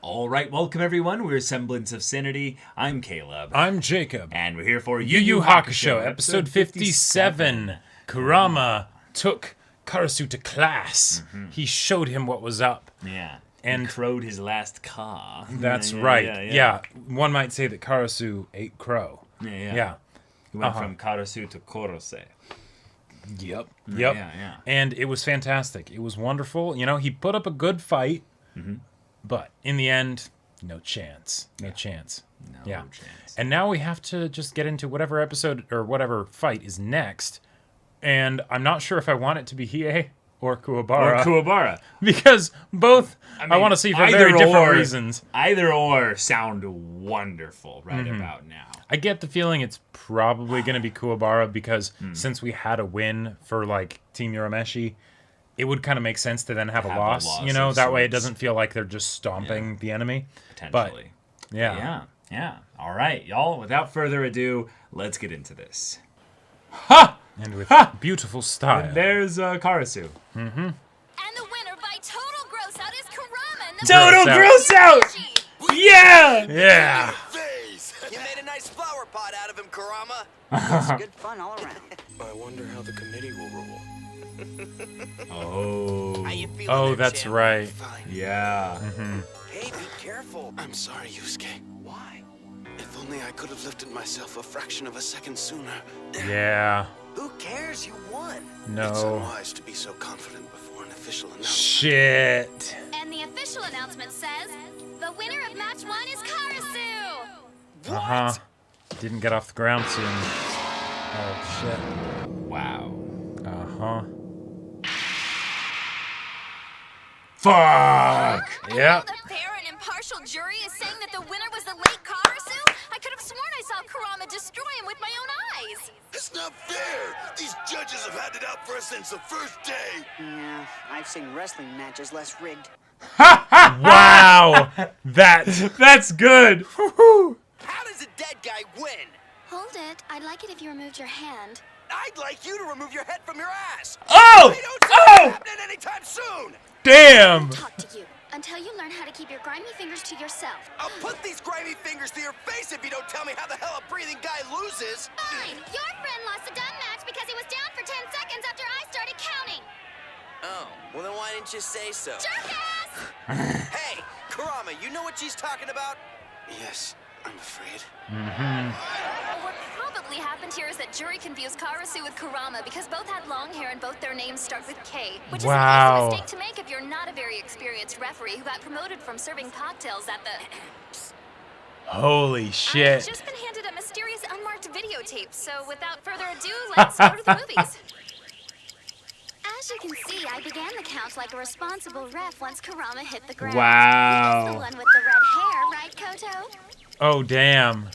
All right, welcome everyone. We're Semblance of Sanity. I'm Caleb. I'm Jacob. And we're here for Yu Yu Hakusho, episode 57. Kurama took Karasu to class. He showed him what was up. Yeah. And he crowed his last caw. That's right. Yeah. One might say that Karasu ate crow. Yeah. He went from Karasu to Korose. Yep. Yeah. And it was fantastic. It was wonderful. You know, he put up a good fight. But in the end, no chance. No chance. And now we have to just get into whatever episode or whatever fight is next. And I'm not sure if I want it to be Hiei or Kuwabara. Because both I want to see for very different reasons. Either or sound wonderful right about now. I get the feeling it's probably going to be Kuwabara because since we had a win for like Team Urameshi, it would kind of make sense to then have a loss, you know? That way it doesn't feel like they're just stomping the enemy. Potentially. But, yeah. All right, y'all, without further ado, let's get into this. Ha! And with beautiful style. And there's Karasu. And the winner by total gross out is Kurama. Total gross out! Yeah! Yeah! You made a nice flower pot out of him, Kurama. It's good fun all around. I wonder how the committee will rule. Oh. How you feeling Oh, there, that's champ? right. Fine. Yeah. Hey, be careful. I'm sorry, Yusuke. Why? If only I could have lifted myself a fraction of a second sooner. Yeah. Who cares? You won. No. It's unwise to be so confident before an official announcement. Shit. And the official announcement says, the winner of match 1 is Karasu. Uh-huh. Didn't get off the ground soon. Oh, shit. Wow. Uh-huh. Fuck! Yeah. The fair and impartial jury is saying that the winner was the late Karasu? I could have sworn I saw Kurama destroy him with my own eyes. It's not fair! These judges have had it out for us since the first day! Yeah, I've seen wrestling matches less rigged. Wow. That's good. How does a dead guy win? Hold it. I'd like it if you removed your hand. I'd like you to remove your head from your ass. Oh! I don't see that happening anytime soon. Damn. Talk to you until you learn how to keep your grimy fingers to yourself. I'll put these grimy fingers to your face if you don't tell me how the hell a breathing guy loses. Fine. Your friend lost a dumb match because he was down for 10 seconds after I started counting. Oh, well then why didn't you say so? Jackass! Hey, Kurama, you know what she's talking about? Yes, I'm afraid. What probably happened here is that jury confused Karasu with Kurama because both had long hair and both their names start with K, which Wow. is an easy mistake to make if you're not a very experienced referee who got promoted from serving cocktails at the... Holy I've shit. just been handed a mysterious unmarked videotape, so without further ado, let's go to the movies. As you can see, I began the count like a responsible ref once Kurama hit the ground. Wow. That's the one with the red hair, right, Koto? Oh, damn.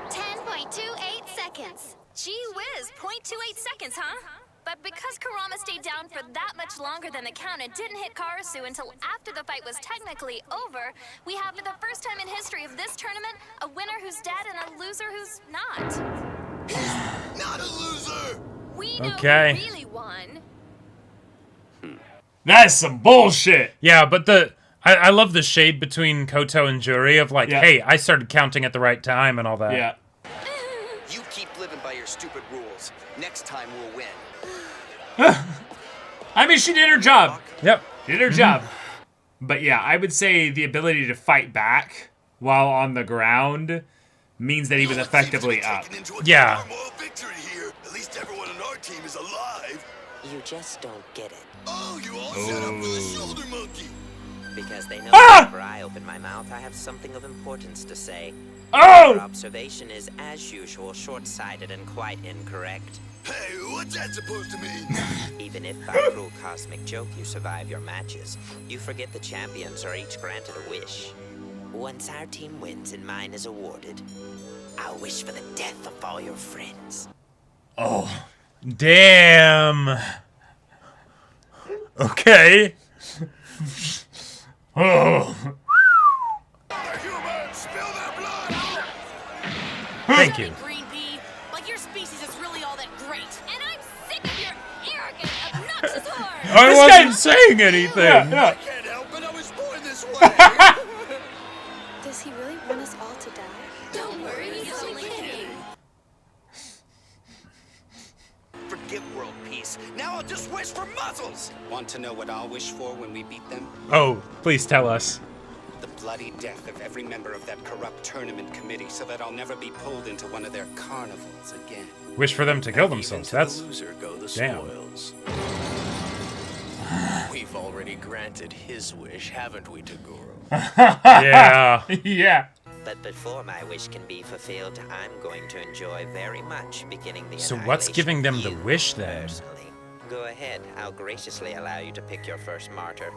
10.28 seconds. Gee whiz, 0.28 seconds, huh? But because Kurama stayed down for that much longer than the count and didn't hit Karasu until after the fight was technically over, we have for the first time in history of this tournament, a winner who's dead and a loser who's not. Not a loser! We know Okay. who really won. That's some bullshit! Yeah, but I love the shade between Koto and Juri of like, hey, I started counting at the right time and all that. Yeah. You keep living by your stupid rules. Next time we'll win. I mean, she did her job. Yep. Did her job. But yeah, I would say the ability to fight back while on the ground means that he was effectively up. Yeah. Moral victory here. At least everyone on our team is alive. You just don't get it. Oh, you all set up for the shoulder monkey. Because they know Ah! whenever I open my mouth, I have something of importance to say. Your Oh! observation is, as usual, short-sighted and quite incorrect. Hey, what's that supposed to mean? Even if by cruel cosmic joke you survive your matches, you forget the champions are each granted a wish. Once our team wins and mine is awarded, I'll wish for the death of all your friends. Oh. Damn. Okay. Oh. The humans, spill their blood! Thank you. Green pea, like your species is really all that great. And I'm sick I wasn't saying anything. Yeah. I can't help it. I was born this way. Does he really want us all to die? Don't worry, he's only kidding. Forget world peace. Now I'll just wish for muzzles. Want to know what I'll wish for when we beat them? Oh, please tell us. The bloody death of every member of that corrupt tournament committee so that I'll never be pulled into one of their carnivals again. Wish for them to kill themselves. That's the loser go the damn. spoils. We've already granted his wish, haven't we, Tagoro? Yeah. Yeah. But before my wish can be fulfilled, I'm going to enjoy very much beginning the So what's giving them the annihilation of you wish then? personally. Go ahead, I'll graciously allow you to pick your first martyr.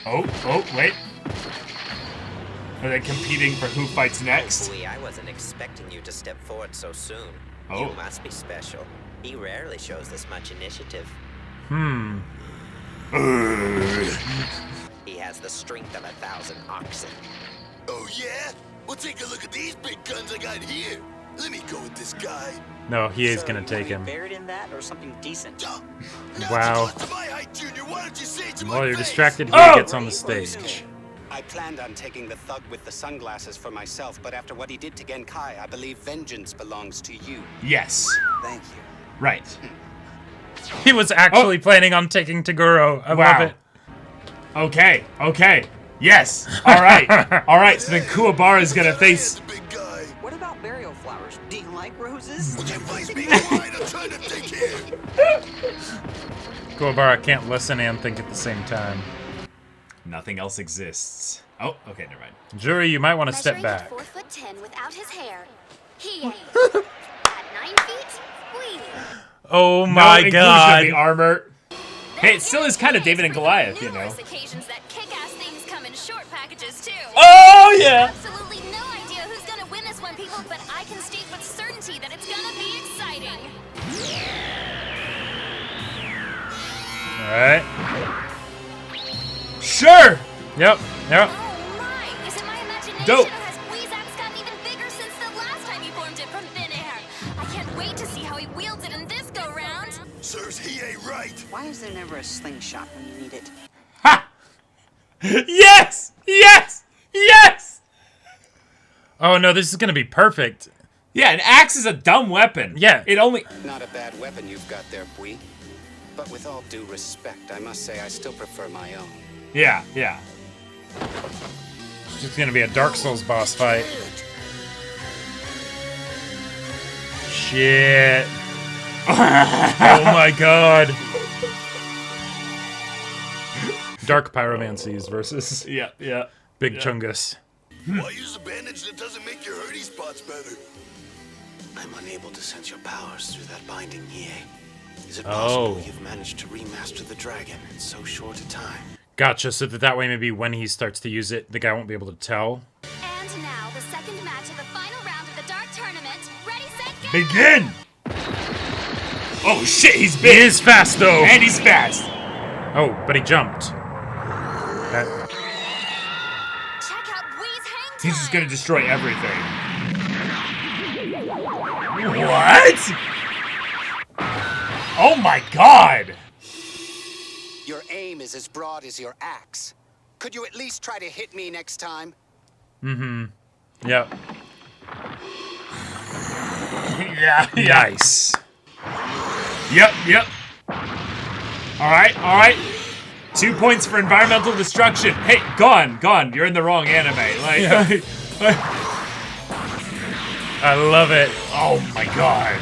Oh, wait. Are they competing for who fights next? Oh boy, I wasn't expecting you to step forward so soon. Oh. You must be special. He rarely shows this much initiative. He has the strength of 1,000 oxen. Oh, yeah? Well, take a look at these big guns I got here. Let me go with this guy. No, he is So gonna you take wanna be him. buried in that or something decent? Now Wow. it's close to my height, Junior. Why don't you say it to my While you're face? distracted, he Oh! gets on the stage. I planned on taking the thug with the sunglasses for myself, but after what he did to Genkai, I believe vengeance belongs to you. Yes. Thank you. Right. He was actually planning on taking Tagoro. I love it. Okay. Yes. All right. All right. So then Kuwabara is gonna face. The big guy. What about burial flowers? Do you like roses? Would you please be quiet? I'm trying to think here. Kuwabara can't listen and think at the same time. Nothing else exists. Oh, okay, never mind. Jury, you might want to step Measuring back. at 4'10" without his hair. Hiei. At 9 feet, we. Oh No my inclusion of god. the armor. Hey, it still is kind of David and Goliath, you know. Numerous occasions that kick-ass things come in short packages too. Oh yeah. Absolutely no idea who's gonna win this one, people, but I can state with certainty that it's gonna be exciting. All right. Sure. Yep. Oh my! Is it my imagination Dope. or has Weezax gotten even bigger since the last time he formed it from thin air? I can't wait to see how he wields it in this go-round. Serves Hiei right. Why is there never a slingshot when you need it? Ha! Yes! Oh no, this is gonna be perfect. Yeah, an axe is a dumb weapon. Yeah. It only. Not a bad weapon you've got there, Bui. But with all due respect, I must say I still prefer my own. Yeah. It's just gonna be a Dark Souls boss fight. Shit. Oh my god. Dark Pyromancies versus Yeah. Big Chungus. Why use a bandage that doesn't make your hurting spots better? I'm unable to sense your powers through that binding, Hiei. Is it possible Oh. you've managed to remaster the dragon in so short a time? Gotcha, so that way maybe when he starts to use it, the guy won't be able to tell. And now the second match of the final round of the Dark Tournament. Ready, set, go! Begin! Oh shit, he's He big! is fast though! And he's fast! Oh, but he jumped. That- Check out Wee's hang time! He's just gonna destroy everything. What? Oh my god! Your aim is as broad as your axe. Could you at least try to hit me next time? Yep. Yeah. Nice. Yep. Alright. 2 points for environmental destruction. Hey, gone. You're in the wrong anime. I love it. Oh my god.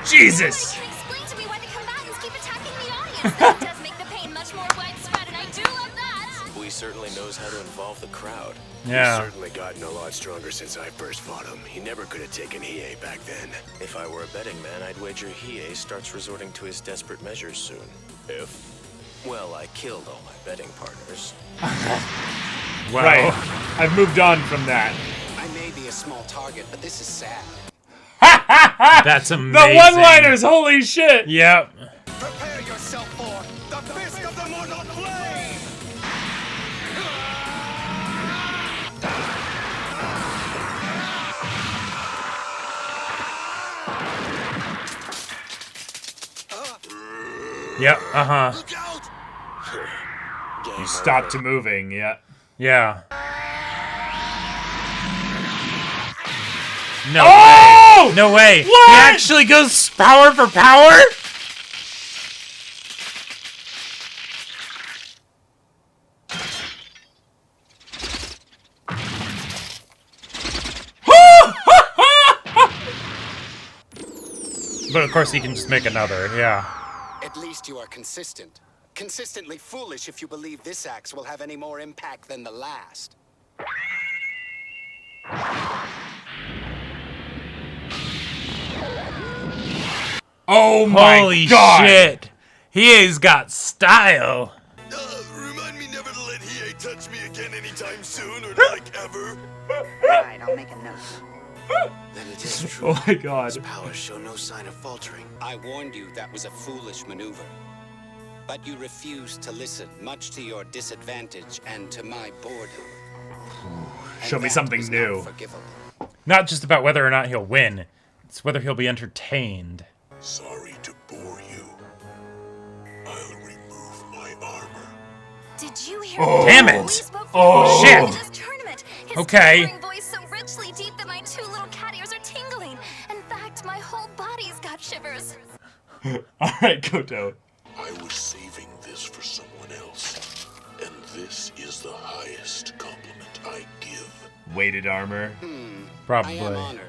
Jesus! Can you explain to me why the combatants keep attacking the audience? That does make the pain much more widespread, and I do love that! Bui certainly knows how to involve the crowd. Yeah. He's certainly gotten a lot stronger since I first fought him. He never could have taken Hiei back then. If I were a betting man, I'd wager Hiei starts resorting to his desperate measures soon. Well, I killed all my betting partners. Wow. Right. I've moved on from that. I may be a small target, but this is sad. That's amazing. The one-liners, holy shit! Yep. Prepare yourself for the Fist of the Mortal Flame! Yep, uh-huh. Look out! You stopped moving, yeah. Yeah. No Oh! way. No way. What? He actually goes power for power? But of course he can just make another, yeah. At least you are consistent. Consistently foolish if you believe this axe will have any more impact than the last. Oh my Holy god! shit! He's got style. Remind me never to let Hiei touch me again anytime soon, or like ever. Right, I'll make a note. Then it is true. Oh my god. His powers show no sign of faltering. I warned you that was a foolish maneuver. But you refused to listen, much to your disadvantage and to my boredom. Show me that something was new. not forgivable. Not just about whether or not he'll win. It's whether he'll be entertained. Sorry to bore you. I'll remove my armor. Did you hear Oh. Damn it. We spoke Oh. for Shit. this tournament. His Okay. quivering voice so richly deep that my two little cat ears are tingling. In fact, my whole body's got shivers. Alright, Koto. I was saving this for someone else, and this is the highest compliment I give. Weighted armor. I am Probably. honored.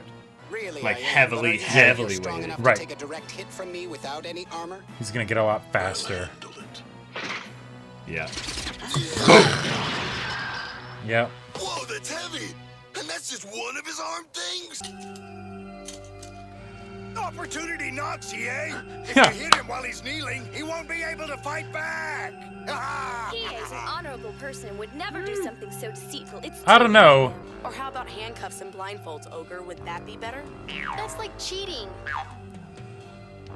Really, Like I am, heavily, but are you sure heavily you're strong weighted. enough Right. to take a direct hit from me without any armor? He's gonna get a lot I'll faster. handle it. Yeah. Yep. Whoa, that's heavy! And that's just one of his arm things? Opportunity knocks, Hiei! If Yeah. you hit him while he's kneeling, he won't be able to fight back! He is an honorable person and would never do something so deceitful. It's I don't know. Or how about handcuffs and blindfolds, Ogre? Would that be better? That's like cheating.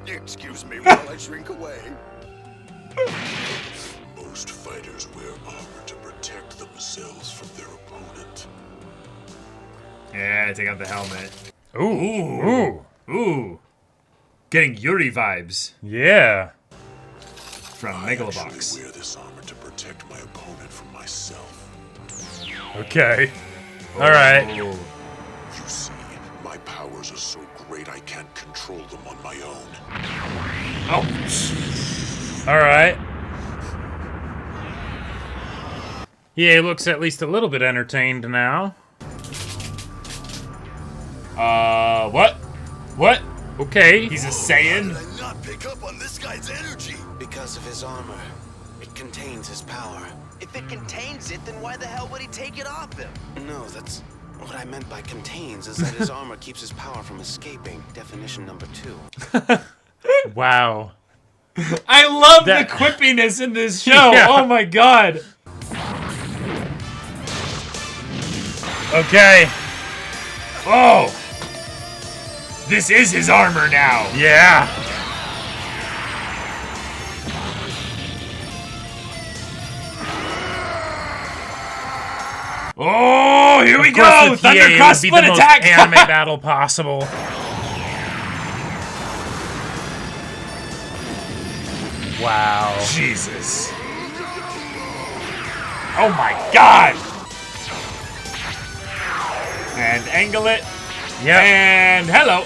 Excuse me while I shrink away. Most fighters wear armor to protect themselves from their opponent. Yeah, take out the helmet. Ooh. Ooh. Ooh. Getting Yuri vibes Yeah. from I Megalobox. actually wear this armor to protect my opponent from myself. Okay. Alright. Oh. You see, my powers are so great I can't control them on my own. Oh. Alright. Hiei looks at least a little bit entertained now. What? What? Okay. He's a How Saiyan? did I not pick up on this guy's energy? Because of his armor. It contains his power. If it contains it, then why the hell would he take it off him? No, that's what I meant by contains is that his armor keeps his power from escaping. Definition number 2. Wow. I love That- the quippiness in this show. Yeah. Oh my god. Okay. Oh. This is his armor now. Yeah. Oh, here we Of course, go. with Hiei, it Thundercross would be split the most attack. anime battle possible. Wow. Jesus. Oh my god. And angle it. Yep. And hello.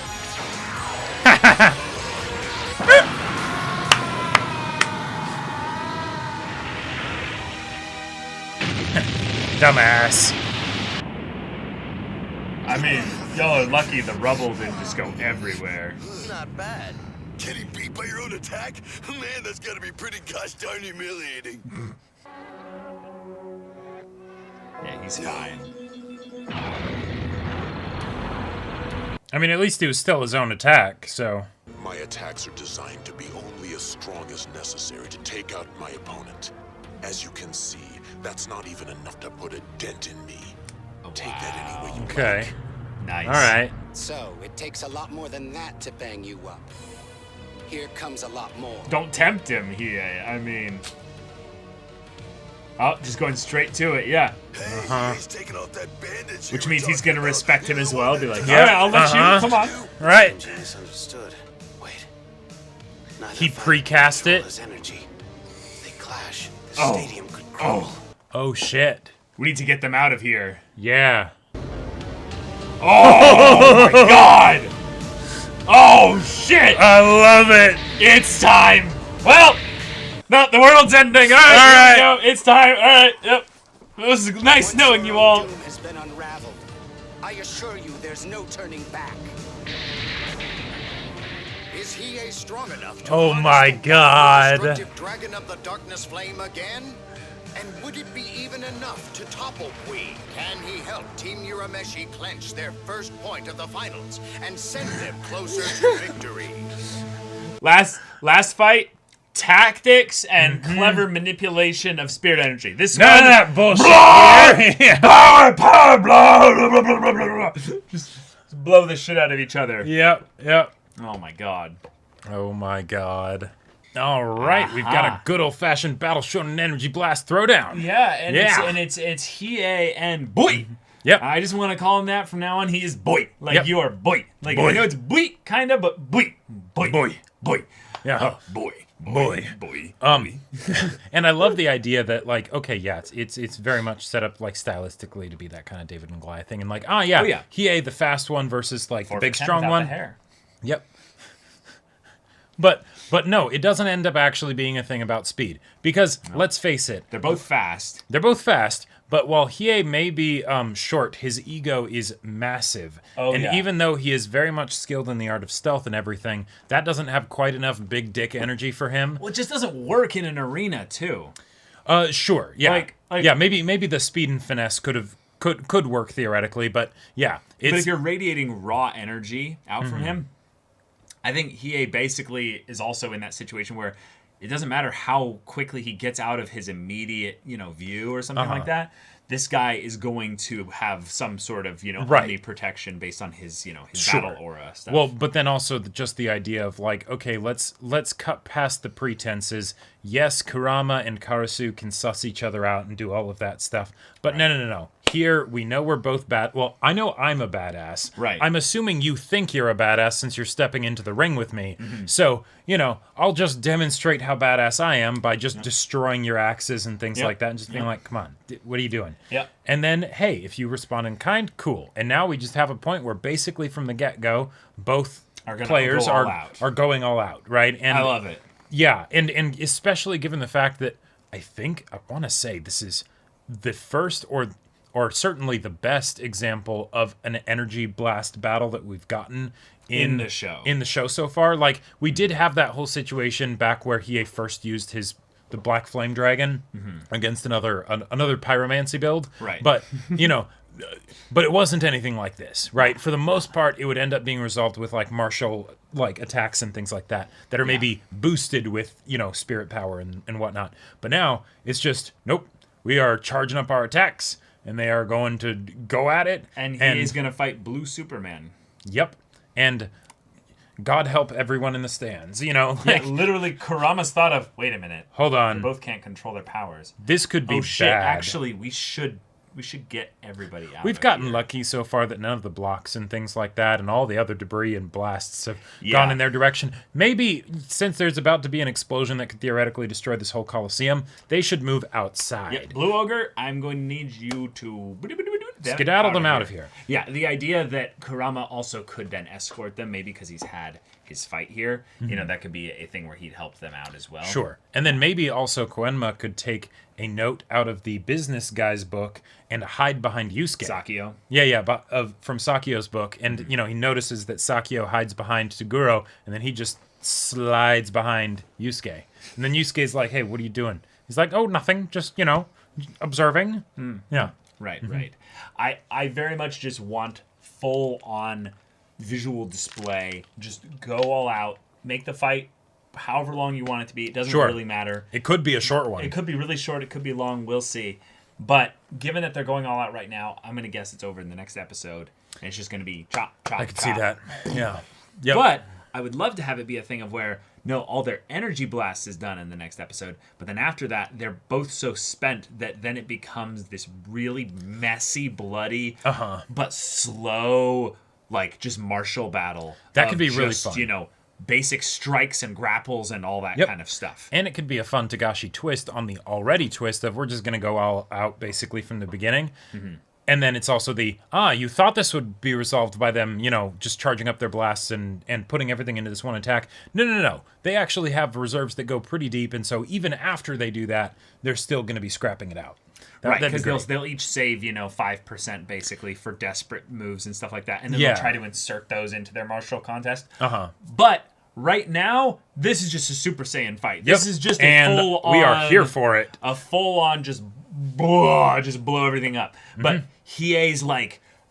Dumbass. I mean, y'all are lucky the rubble didn't just go everywhere. Not bad. Getting beat by your own attack? Man, that's gotta be pretty gosh darn humiliating. Yeah, he's fine. I mean, at least it was still his own attack, so. My attacks are designed to be only as strong as necessary to take out my opponent. As you can see, that's not even enough to put a dent in me. Take that any way you Okay. Nice. Alright. So, it takes a lot more than that to bang you up. Here comes a lot more. Don't tempt him, Hiei. I mean... Oh, just going straight to it, yeah. Hey, he's taking off that bandage. Which you means were he's talking gonna about. respect him You as know well. what? Be like, Yeah, alright, I'll let you. Come on. Right. Misunderstood. Wait. he precast it. Energy. If they clash, the stadium could crumble. Oh shit. We need to get them out of here. Yeah. Oh my god! Oh shit! I love it. It's time! Well, no, the world's ending. All right, here we go. It's time. All right, yep. It was nice knowing you all. Doom has been unraveled. I assure you, there's no turning back. Is Hiei strong enough to Oh my god. destructive dragon of the darkness flame again? And would it be even enough to topple Kui? Can he help Team Urameshi clench their first point of the finals and send them closer to victory? Last fight, tactics and clever manipulation of spirit energy. This None one, of that bullshit. power, blah, blah, blah, blah, blah, blah. Just blow the shit out of each other. Yep. Oh my god. Oh my god. All right, we've got a good old-fashioned Battle Shonen Energy Blast throwdown. Yeah, and it's Hiei and Boy. Yep. I just want to call him that from now on. He is Boy. Like you are Boy. Like Boy. I know it's Boy kind of, but Boy. Yeah. Boy. And I love the idea that, like, okay, yeah, it's very much set up, like, stylistically to be that kind of David and Goliath thing. And, like, Hiei, the fast one versus, like, the big strong one. The hair. Yep. But no, it doesn't end up actually being a thing about speed. Because, let's face it. They're both fast. But while Hiei may be short, his ego is massive. And even though he is very much skilled in the art of stealth and everything, that doesn't have quite enough big dick energy for him. Well, it just doesn't work in an arena, too. Sure, yeah. Like yeah, maybe the speed and finesse could work theoretically, but yeah. But if you're radiating raw energy out from him, I think Hiei basically is also in that situation where it doesn't matter how quickly he gets out of his immediate, view or something like that. This guy is going to have some sort of, enemy protection based on his, his battle aura stuff. Well, but then also just the idea of like, okay, let's cut past the pretenses. Yes, Kurama and Karasu can suss each other out and do all of that stuff. But no. Here, we know we're both bad. Well, I know I'm a badass. Right. I'm assuming you think you're a badass since you're stepping into the ring with me. So, I'll just demonstrate how badass I am by just destroying your axes and things like that and just being like, come on, what are you doing? Yeah. And then, hey, if you respond in kind, cool. And now we just have a point where basically from the get-go, both players are going all out, right? And I love it. Yeah, and especially given the fact that I want to say this is the first or certainly the best example of an energy blast battle that we've gotten in the show so far. Like, we did have that whole situation back where Hiei first used the Black Flame Dragon against another pyromancy build. Right. But, but it wasn't anything like this, right? For the most part, it would end up being resolved with, like, martial, like, attacks and things like that are maybe boosted with, spirit power and whatnot. But now, it's just, nope, we are charging up our attacks, and they are going to go at it. And he is going to fight Blue Superman. Yep. And God help everyone in the stands, Yeah, literally, Kurama's thought of, wait a minute. Hold on. They both can't control their powers. This could be shit, bad. Actually, we should get everybody out. We've gotten lucky so far that none of the blocks and things like that and all the other debris and blasts have gone in their direction. Maybe, since there's about to be an explosion that could theoretically destroy this whole Coliseum, they should move outside. Yeah, Blue Ogre, I'm going to need you to skedaddle them out of here. Yeah, the idea that Kurama also could then escort them, maybe because he's had his fight here, that could be a thing where he'd help them out as well. Sure. And then maybe also Koenma could take a note out of the business guy's book and hide behind Yusuke. Sakio. Yeah, but from Sakio's book. And, he notices that Sakio hides behind Toguro, and then he just slides behind Yusuke. And then Yusuke's like, hey, what are you doing? He's like, oh, nothing, just, observing. Yeah. Right. I very much just want full-on visual display. Just go all out. Make the fight however long you want it to be. It doesn't really matter. It could be a short one. It could be really short. It could be long. We'll see. But given that they're going all out right now, I'm going to guess it's over in the next episode. And it's just going to be chop. I could see that. Yeah. Yep. But I would love to have it be a thing of where, no, all their energy blast is done in the next episode. But then after that, they're both so spent that then it becomes this really messy, bloody, but slow, like, just martial battle. That could be really fun. basic strikes and grapples and all that kind of stuff. And it could be a fun Togashi twist on the already twist of we're just going to go all out basically from the beginning. And then it's also the, you thought this would be resolved by them, just charging up their blasts and putting everything into this one attack. No. They actually have reserves that go pretty deep, and so even after they do that, they're still going to be scrapping it out. Right, because they'll each save, 5% basically for desperate moves and stuff like that. And then they'll try to insert those into their martial contest. But right now, this is just a Super Saiyan fight. This is just a full-on... we are here for it. A full-on just blow everything up. But Hiei's,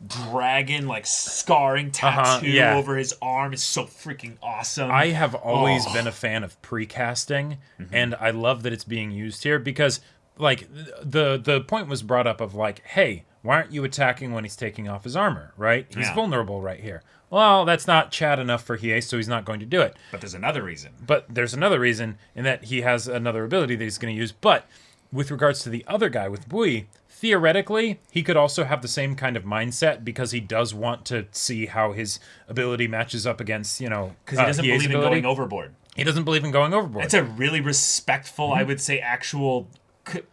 dragon, scarring tattoo over his arm is so freaking awesome. I have always been a fan of precasting, and I love that it's being used here because, the point was brought up of, hey, why aren't you attacking when he's taking off his armor, right? He's vulnerable right here. Well, that's not Chad enough for Hiei, so he's not going to do it. But there's another reason. In that he has another ability that he's going to use. But with regards to the other guy with Bui, theoretically, he could also have the same kind of mindset because he does want to see how his ability matches up against, because he doesn't believe in going overboard. He doesn't believe in going overboard. It's a really respectful, I would say, actual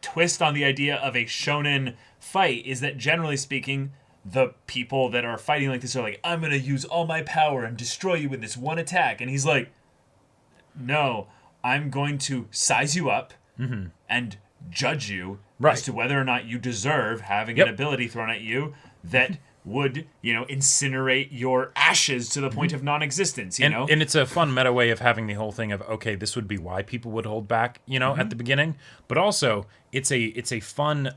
twist on the idea of a shonen fight is that, generally speaking, the people that are fighting like this are like, I'm going to use all my power and destroy you with this one attack. And he's like, no, I'm going to size you up and judge you as to whether or not you deserve having an ability thrown at you that would, incinerate your ashes to the point of non-existence, And it's a fun meta way of having the whole thing of, okay, this would be why people would hold back, at the beginning. But also, it's a fun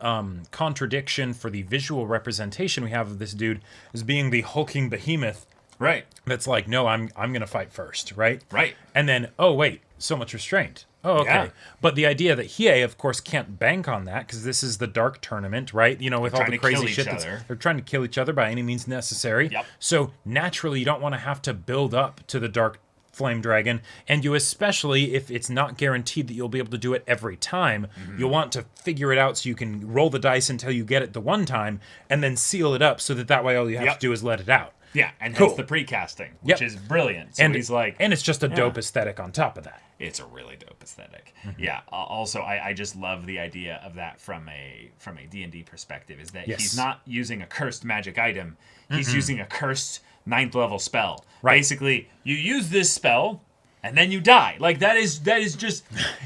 contradiction for the visual representation we have of this dude as being the hulking behemoth. Right. That's like, no, I'm going to fight first, right? Right. And then, oh, wait, so much restraint. Oh, okay. Yeah. But the idea that Hiei, of course, can't bank on that because this is the Dark Tournament, right? With all the crazy shit they're trying to kill each other by any means necessary. Yep. So naturally, you don't want to have to build up to the Dark Flame Dragon, and you especially, if it's not guaranteed that you'll be able to do it every time, you'll want to figure it out so you can roll the dice until you get it the one time, and then seal it up so that way all you have to do is let it out. Yeah, and hence the precasting, which is brilliant. So he's like... And it's just a dope aesthetic on top of that. It's a really dope aesthetic. Yeah. Also, I just love the idea of that from a D&D perspective, is that he's not using a cursed magic item. He's using a cursed 9th level spell. Right. Basically, you use this spell, and then you die. That is just...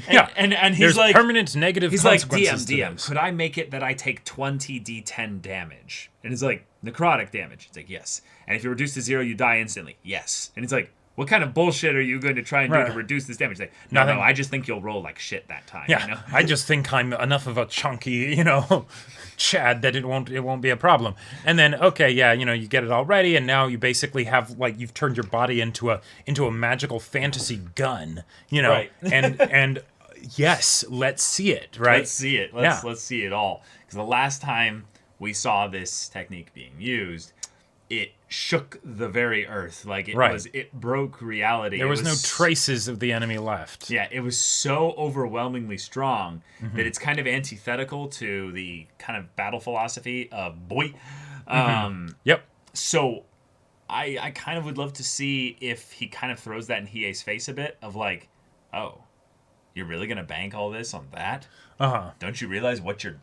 And he's There's like... permanent negative consequences. He's like, DM, could I make it that I take 20 d10 damage? And it's like, necrotic damage. It's like, yes. And if you reduce to 0, you die instantly. Yes. And it's like, what kind of bullshit are you going to try and do to reduce this damage? Like, no, I just think you'll roll like shit that time. Yeah, I just think I'm enough of a chunky, Chad that it won't be a problem. And then, okay, you get it all ready, and now you basically have, you've turned your body into a magical fantasy gun, Right. and yes, let's see it, right? Let's see it. Let's see it all. Because the last time we saw this technique being used, it shook the very earth. It broke reality. There was no traces of the enemy left. Yeah, it was so overwhelmingly strong that it's kind of antithetical to the kind of battle philosophy of boy. Yep. So I kind of would love to see if he kind of throws that in Hiei's face a bit of like, oh, you're really going to bank all this on that? Don't you realize what you're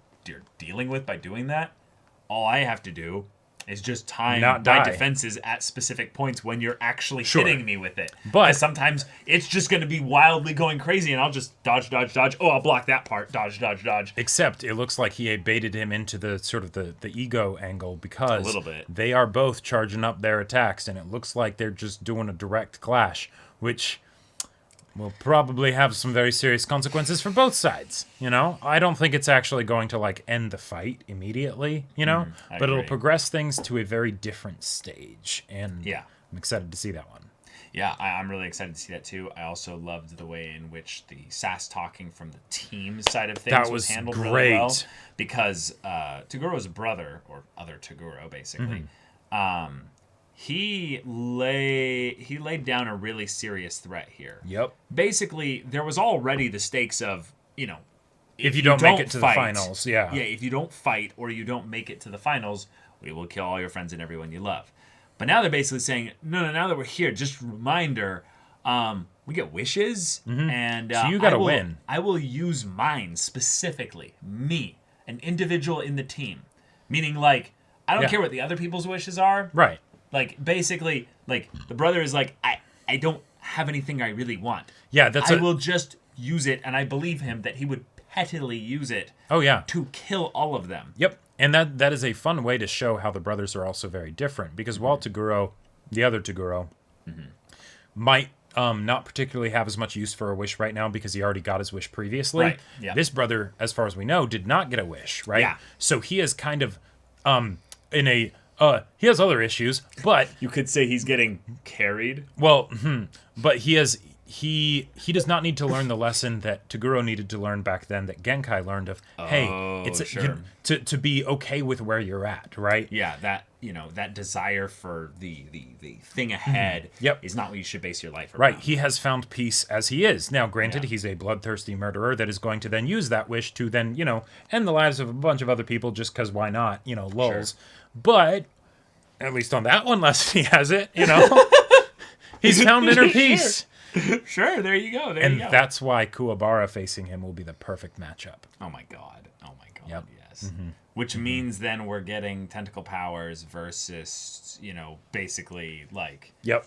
dealing with by doing that? All I have to do is just time my defenses at specific points when you're actually hitting me with it. But sometimes it's just going to be wildly going crazy, and I'll just dodge. Oh, I'll block that part. Dodge. Except it looks like he baited him into the sort of the ego angle because a little bit. They are both charging up their attacks, and it looks like they're just doing a direct clash, which will probably have some very serious consequences for both sides. I don't think it's actually going to end the fight immediately, but it'll progress things to a very different stage. And I'm excited to see that one. Yeah, I'm really excited to see that too. I also loved the way in which the sass talking from the team side of things was handled really well. Because Togoro's brother, or other Toguro basically, He laid down a really serious threat here. Yep. Basically, there was already the stakes of, if you don't make it to the finals, Yeah, if you don't fight or you don't make it to the finals, we will kill all your friends and everyone you love. But now they're basically saying, no, now that we're here, just a reminder, we get wishes, and So you gotta win. I will use mine specifically, me, an individual in the team, meaning like I don't care what the other people's wishes are. Right. Like basically, like the brother is like I don't have anything I really want. Yeah, I will just use it, and I believe him that he would pettily use it. Oh yeah. To kill all of them. Yep. And that is a fun way to show how the brothers are also very different. Because while Toguro, the other Toguro, might not particularly have as much use for a wish right now because he already got his wish previously. Right. Yeah. This brother, as far as we know, did not get a wish, right? Yeah. So he is kind of in a he has other issues, but you could say he's getting carried. Well, but he does not need to learn the lesson that Toguro needed to learn back then, that Genkai learned of, to be okay with where you're at, right? Yeah, that that desire for the thing ahead is not what you should base your life around. Right, he has found peace as he is. Now, granted, he's a bloodthirsty murderer that is going to then use that wish to then, end the lives of a bunch of other people just because why not, lulz. Sure. But, at least on that one lesson, he has it, He's found inner peace. Sure, there you go. And that's why Kuwabara facing him will be the perfect matchup. Oh my god, yes. Which means then we're getting tentacle powers versus, basically like... Yep.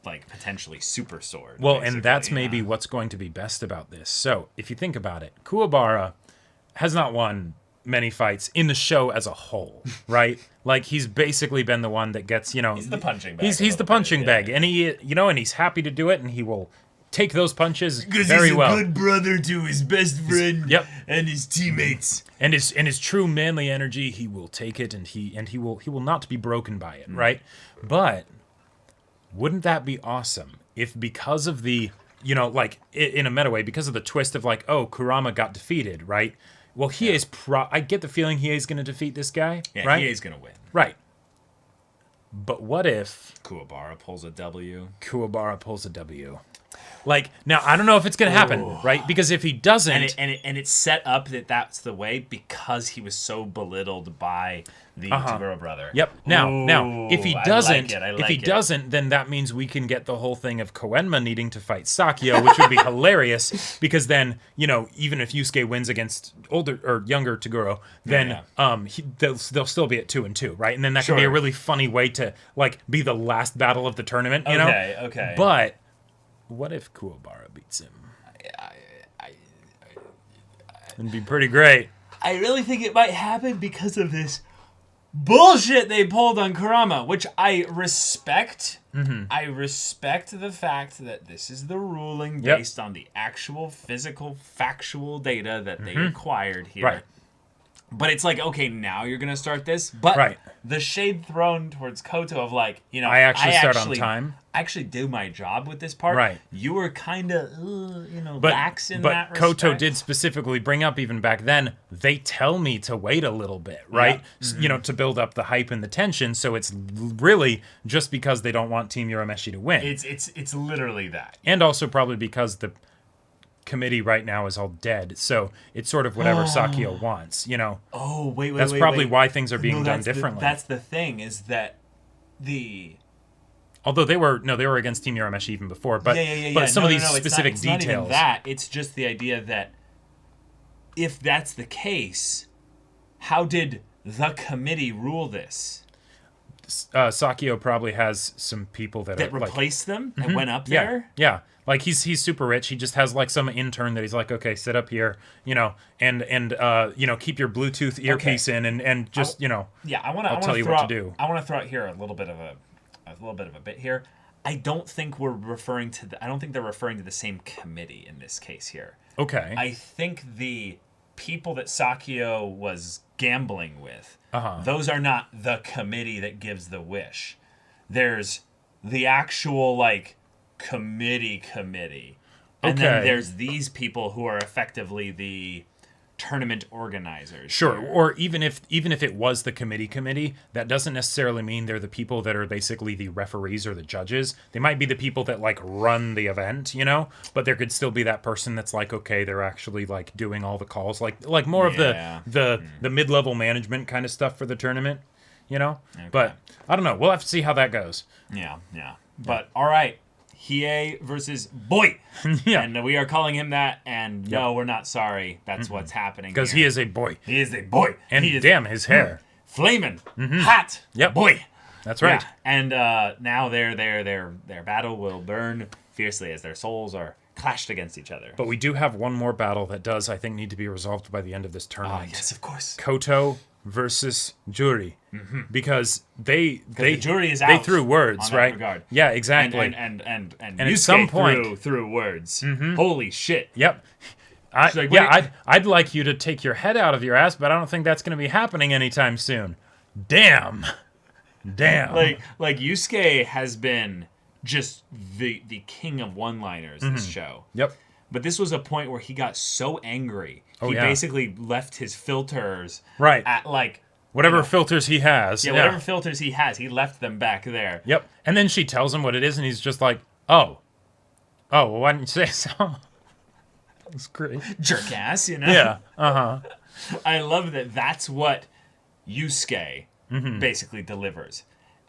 Like potentially super sword. Well, and that's maybe what's going to be best about this. So, if you think about it, Kuwabara has not won many fights in the show as a whole, right? Like he's basically been the one that gets, he's the punching bag. He's the punching bag, and he, and he's happy to do it, and he will take those punches very well. Because he's a good brother to his best friend and his teammates. And his true manly energy, he will take it, and he will not be broken by it, right? But wouldn't that be awesome if because of the, like in a meta way, because of the twist of like, oh, Kurama got defeated, right? Well, Hiei's I get the feeling Hiei's going to defeat this guy, right? Hiei's going to win. Right. But what if... Kuwabara pulls a W. Like, now, I don't know if it's going to happen, right? Because if he doesn't... And it's set up that that's the way because he was so belittled by the Toguro brother. Yep. Now, if he doesn't, then that means we can get the whole thing of Koenma needing to fight Sakio, which would be hilarious, because then, even if Yusuke wins against older or younger Toguro, then they'll still be at 2-2, right? And then that can be a really funny way to, like, be the last battle of the tournament, you know? Okay. But what if Kuwabara beats him? It'd be pretty great. I really think it might happen because of this bullshit they pulled on Kurama, which I respect. I respect the fact that this is the ruling based on the actual physical, factual data that they acquired here. Right. But it's like, okay, now you're going to start this. But the shade thrown towards Koto of like, I actually start on time. I actually do my job with this part. Right. You were kind of, lax in that respect. But Koto did specifically bring up even back then, they tell me to wait a little bit, right? To build up the hype and the tension. So it's really just because they don't want Team Urameshi to win. It's literally that. And also probably because the committee right now is all dead, so it's sort of whatever Sakio wants, Oh, wait. That's probably why things are being done differently. That's the thing, is that although they were against Team Urameshi even before, but some of these specific details. Not even that. It's just the idea that if that's the case, how did the committee rule this? Sakio probably has some people that replaced them and went up there. Yeah. Like he's super rich. He just has like some intern that he's like, okay, sit up here, and keep your Bluetooth earpiece in and just I'll tell you what to do. I want to throw out here a little bit of a bit here. I don't think they're referring to the same committee in this case here. Okay. I think the people that Sakio was gambling with, those are not the committee that gives the wish. There's the actual committee. And then there's these people who are effectively the tournament organizers. Sure. Here. Or even if it was the committee, that doesn't necessarily mean they're the people that are basically the referees or the judges. They might be the people that run the event, but there could still be that person that's okay, they're actually doing all the calls, like more of the mid-level management kind of stuff for the tournament, Okay. But I don't know. We'll have to see how that goes. Yeah. But all right. Hiei versus Boy. Yeah. And we are calling him that, and no, we're not sorry. That's what's happening. Because he is a boy. He is a boy. And he is damn, his hair. Flaming. Hot. Yep. Boy. That's right. Yeah. And now their battle will burn fiercely as their souls are clashed against each other. But we do have one more battle that does, I think, need to be resolved by the end of this tournament. Oh, yes, of course. Koto versus Juri. Because the jury is they out threw words, on that right? regard. Yeah, exactly. And at Yusuke some point threw words. Holy shit. Yep. Like, I'd like you to take your head out of your ass, but I don't think that's going to be happening anytime soon. Damn. Like Yusuke has been just the king of one-liners this show. Yep. But this was a point where he got so angry. He yeah. basically left his filters right at like whatever filters he has. Yeah, whatever filters he has, he left them back there. Yep. And then she tells him what it is, and he's just like, oh, well, why didn't you say so? That was great. Jerk ass, you know? Yeah. I love that that's what Yusuke basically delivers.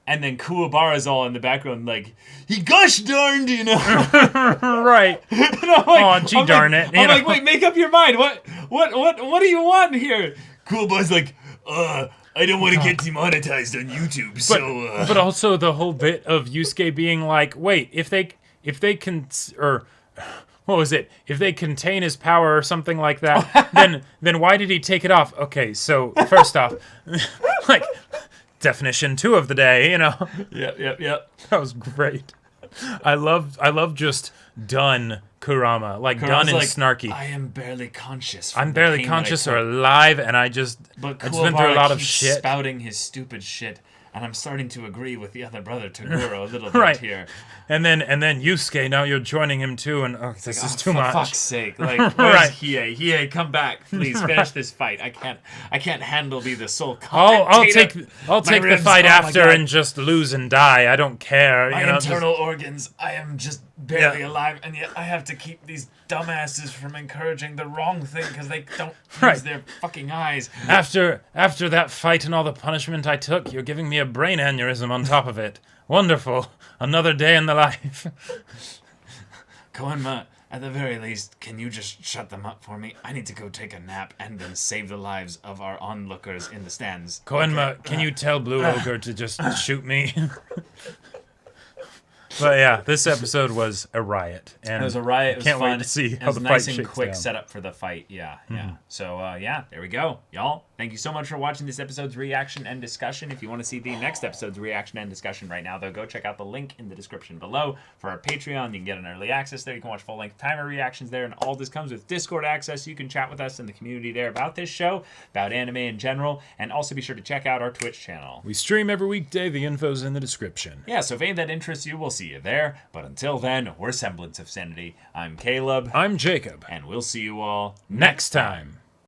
And then Kuwabara's all in the background like, he gosh darned, you know? Right. Darn it. I'm like, wait, make up your mind. What do you want here? Kuwabara's like, I don't want to get demonetized on YouTube, But also the whole bit of Yusuke being like, wait, if they can, or what was it? If they contain his power or something like that, then why did he take it off? Okay, so first off, like, definition 2 of the day, you know? Yep. That was great. I love just done Kurama, like Kurama's done and like, snarky. I am barely conscious. I'm barely conscious or alive, and I just But been through a lot of keeps shit. spouting his stupid shit, and I'm starting to agree with the other brother Toguro a little bit Right. here. And then Yusuke, now you're joining him too, and this is too much. For fuck's sake! Like, where's Hiei? Hiei, come back, please. Finish this fight. I can't handle be the sole commentator. I'll take the ribs, fight oh my after God. and just lose and die. I don't care. My internal organs. I am just barely alive, and yet I have to keep these dumbasses from encouraging the wrong thing because they don't use their fucking eyes. After that fight and all the punishment I took, you're giving me a brain aneurysm on top of it. Wonderful. Another day in the life. Koenma, at the very least, can you just shut them up for me? I need to go take a nap and then save the lives of our onlookers in the stands. Koenma, can you tell Blue Ogre to just shoot me? But yeah, this episode was a riot. And it was a riot. It was can't fun. wait to see how it was the nice fight and shakes quick down. setup for the fight. Yeah. So there we go, y'all. Thank you so much for watching this episode's reaction and discussion. If you want to see the next episode's reaction and discussion right now, though, go check out the link in the description below for our Patreon. You can get an early access there. You can watch full-length timer reactions there, and all this comes with Discord access. You can chat with us in the community there about this show, about anime in general, and also be sure to check out our Twitch channel. We stream every weekday. The info's in the description. Yeah, so if any of that interests you, we'll see you there. But until then, we're Semblance of Sanity. I'm Caleb. I'm Jacob. And we'll see you all next time.